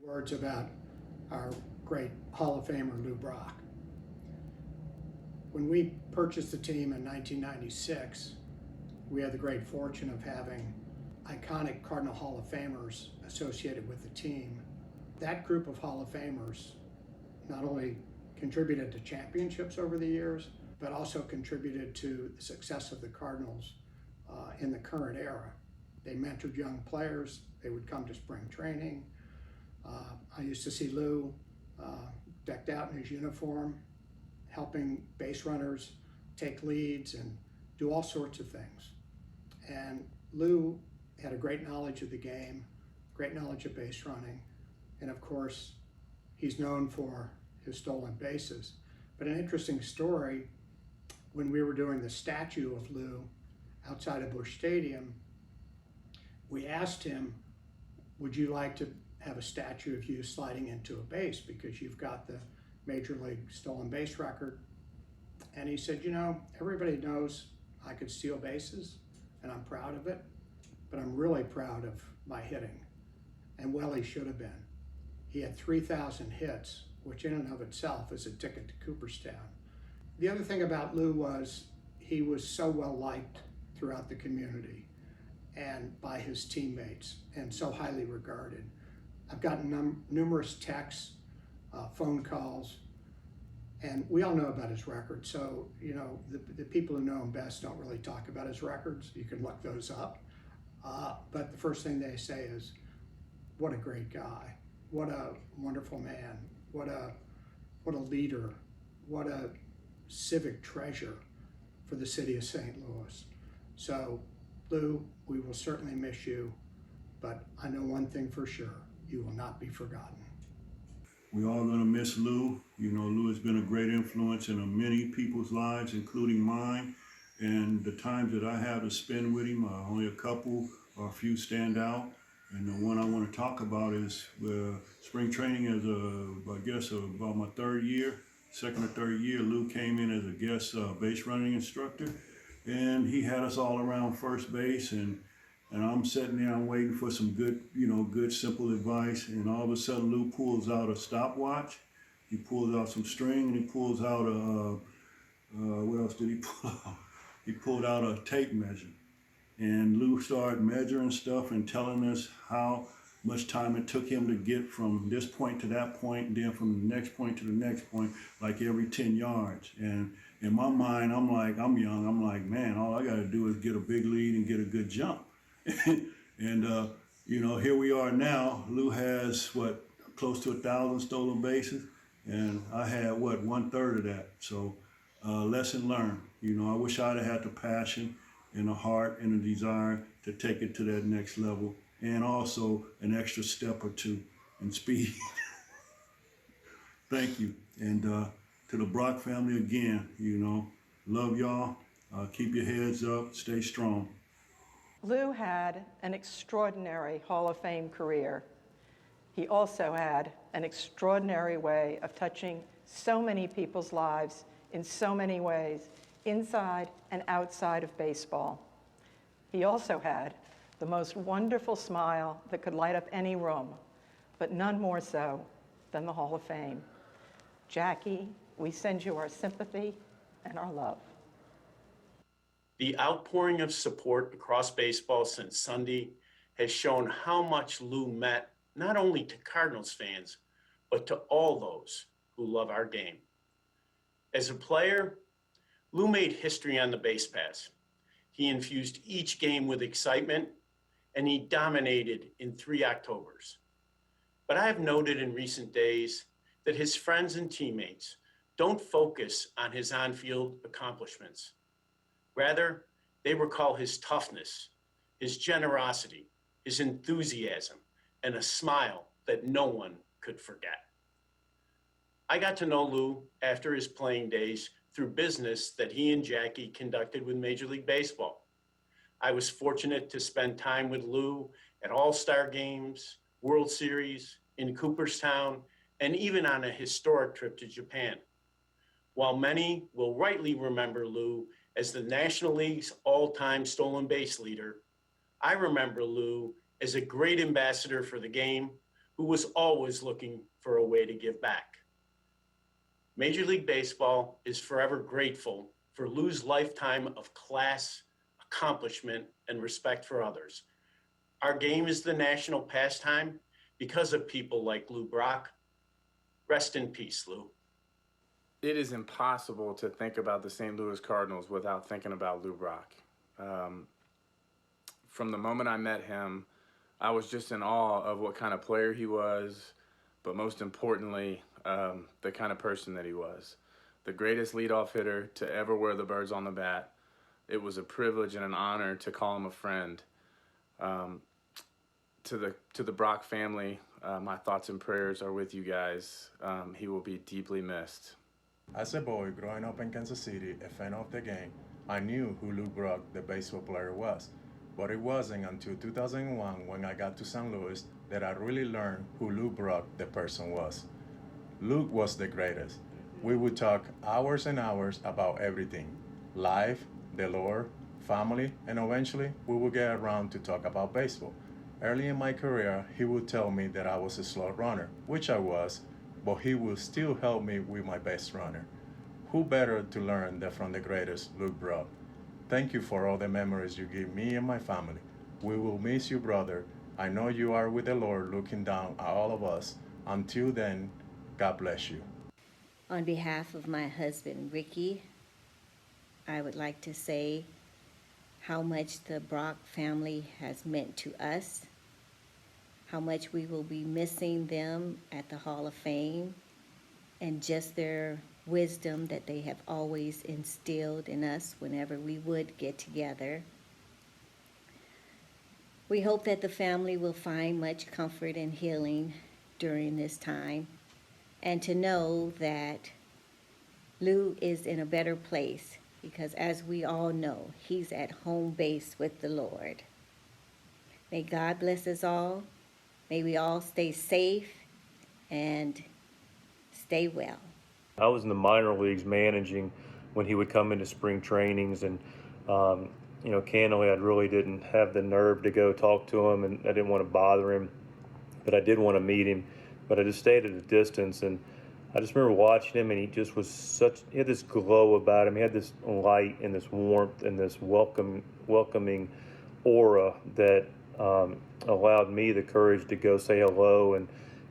Words about our great Hall of Famer Lou Brock. When we purchased the team in 1996, we had the great fortune of having iconic Cardinal Hall of Famers associated with the team. That group of Hall of Famers not only contributed to championships over the years, but also contributed to the success of the Cardinals in the current era. They mentored young players. They would come to spring training. I used to see Lou decked out in his uniform, helping base runners take leads and do all sorts of things. And Lou had a great knowledge of the game, great knowledge of base running, and of course, he's known for his stolen bases. But an interesting story, when we were doing the statue of Lou outside of Busch Stadium, we asked him, would you like to have a statue of you sliding into a base because you've got the Major League stolen base record? And he said, you know, everybody knows I could steal bases and I'm proud of it, but I'm really proud of my hitting. And well, he should have been. He had 3,000 hits, which in and of itself is a ticket to Cooperstown. The other thing about Lou was he was so well liked throughout the community and by his teammates, and so highly regarded. I've gotten numerous texts, phone calls, and we all know about his record. So, you know, the people who know him best don't really talk about his records. You can look those up. But the first thing they say is, what a great guy. What a wonderful man. What a leader. What a civic treasure for the city of St. Louis. So, Lou, we will certainly miss you, but I know one thing for sure, you will not be forgotten. We're all gonna miss Lou. You know, Lou has been a great influence in many people's lives, including mine. And the times that I have to spend with him, only a couple or a few stand out. And the one I want to talk about is spring training as about my second or third year. Lou came in as a guest base running instructor, and he had us all around first base, and I'm sitting there, I'm waiting for some good simple advice, and all of a sudden Lou pulls out a stopwatch, he pulls out some string, and he pulls out what else did he pull out? He pulled out a tape measure. And Lou started measuring stuff and telling us how much time it took him to get from this point to that point, and then from the next point to the next point, like every 10 yards. And in my mind, I'm young, I'm like, man, all I gotta do is get a big lead and get a good jump. And you know, here we are now. Lou has, close to 1,000 stolen bases, and I had, 1/3 of that. So lesson learned. You know, I wish I'd have had the passion and a heart and a desire to take it to that next level, and also an extra step or two in speed. Thank you. And to the Brock family again, you know, love y'all. Keep your heads up, stay strong. Lou had an extraordinary Hall of Fame career. He also had an extraordinary way of touching so many people's lives in so many ways, inside and outside of baseball. He also had the most wonderful smile that could light up any room, but none more so than the Hall of Fame. Jackie, we send you our sympathy and our love. The outpouring of support across baseball since Sunday has shown how much Lou meant not only to Cardinals fans, but to all those who love our game. As a player, Lou made history on the base pass. He infused each game with excitement, and he dominated in 3 Octobers. But I have noted in recent days that his friends and teammates don't focus on his on-field accomplishments. Rather, they recall his toughness, his generosity, his enthusiasm, and a smile that no one could forget. I got to know Lou after his playing days through business that he and Jackie conducted with Major League Baseball. I was fortunate to spend time with Lou at All-Star games, World Series, in Cooperstown, and even on a historic trip to Japan. While many will rightly remember Lou as the National League's all-time stolen base leader, I remember Lou as a great ambassador for the game who was always looking for a way to give back. Major League Baseball is forever grateful for Lou's lifetime of class, accomplishment, and respect for others. Our game is the national pastime because of people like Lou Brock. Rest in peace, Lou. It is impossible to think about the St. Louis Cardinals without thinking about Lou Brock. From the moment I met him, I was just in awe of what kind of player he was, but most importantly, the kind of person that he was. The greatest leadoff hitter to ever wear the birds on the bat. It was a privilege and an honor to call him a friend. To the Brock family, my thoughts and prayers are with you guys. He will be deeply missed. As a boy growing up in Kansas City, a fan of the game, I knew who Lou Brock, the baseball player, was. But it wasn't until 2001 when I got to St. Louis that I really learned who Lou Brock, the person, was. Luke was the greatest. We would talk hours and hours about everything. Life, the Lord, family, and eventually we would get around to talk about baseball. Early in my career, he would tell me that I was a slow runner, which I was, but he would still help me with my best runner. Who better to learn than from the greatest, Luke Brock? Thank you for all the memories you give me and my family. We will miss you, brother. I know you are with the Lord looking down at all of us. Until then, God bless you. On behalf of my husband, Ricky, I would like to say how much the Brock family has meant to us, how much we will be missing them at the Hall of Fame, and just their wisdom that they have always instilled in us whenever we would get together. We hope that the family will find much comfort and healing during this time, and to know that Lou is in a better place because, as we all know, he's at home base with the Lord. May God bless us all. May we all stay safe and stay well. I was in the minor leagues managing when he would come into spring trainings, and candidly, I really didn't have the nerve to go talk to him, and I didn't want to bother him, but I did want to meet him, but I just stayed at a distance. And I just remember watching him, and he just was he had this glow about him. He had this light and this warmth and this welcoming aura that allowed me the courage to go say hello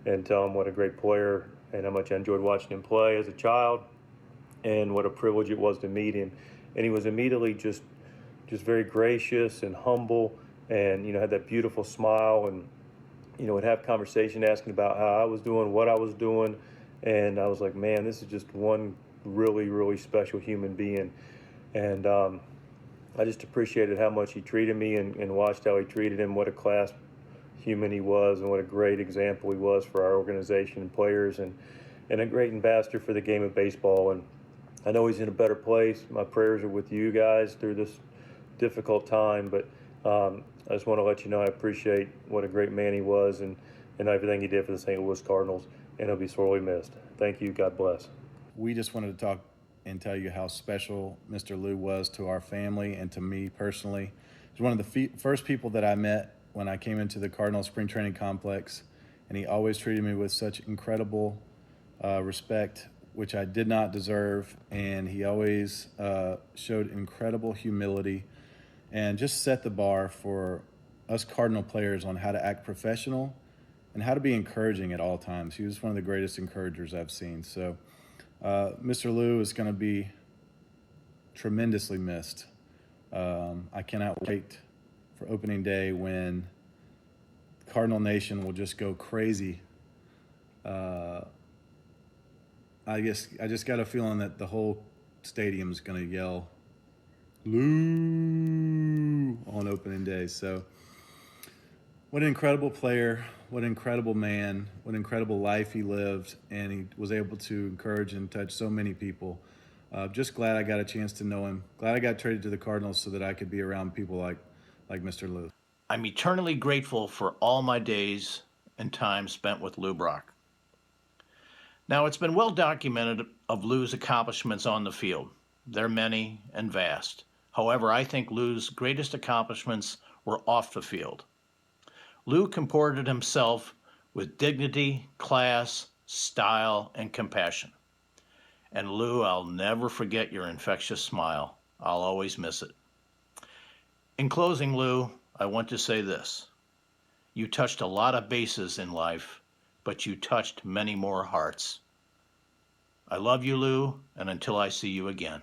and tell him what a great player and how much I enjoyed watching him play as a child, and what a privilege it was to meet him. And he was immediately just very gracious and humble, and had that beautiful smile, and would have conversation asking about how I was doing, what I was doing, and I was like, man, this is just one really, really special human being. And I just appreciated how much he treated me, and watched how he treated him, what a class human he was, and what a great example he was for our organization and players, and a great ambassador for the game of baseball. And I know he's in a better place. My prayers are with you guys through this difficult time, but I just want to let you know I appreciate what a great man he was, and everything he did for the St. Louis Cardinals, and he'll be sorely missed. Thank you. God bless. We just wanted to talk and tell you how special Mr. Lou was to our family and to me personally. He's one of the first people that I met when I came into the Cardinals spring training complex, and he always treated me with such incredible respect, which I did not deserve, and he always showed incredible humility and just set the bar for us Cardinal players on how to act professional and how to be encouraging at all times. He was one of the greatest encouragers I've seen. So Mr. Lou is going to be tremendously missed. I cannot wait for opening day when Cardinal Nation will just go crazy. I just got a feeling that the whole stadium is going to yell Lou on opening day. So what an incredible player, what an incredible man, what an incredible life he lived, and he was able to encourage and touch so many people. Just glad I got a chance to know him. Glad I got traded to the Cardinals so that I could be around people like Mr. Lou. I'm eternally grateful for all my days and time spent with Lou Brock. Now, it's been well documented of Lou's accomplishments on the field. They're many and vast. However, I think Lou's greatest accomplishments were off the field. Lou comported himself with dignity, class, style, and compassion. And Lou, I'll never forget your infectious smile. I'll always miss it. In closing, Lou, I want to say this. You touched a lot of bases in life, but you touched many more hearts. I love you, Lou, and until I see you again.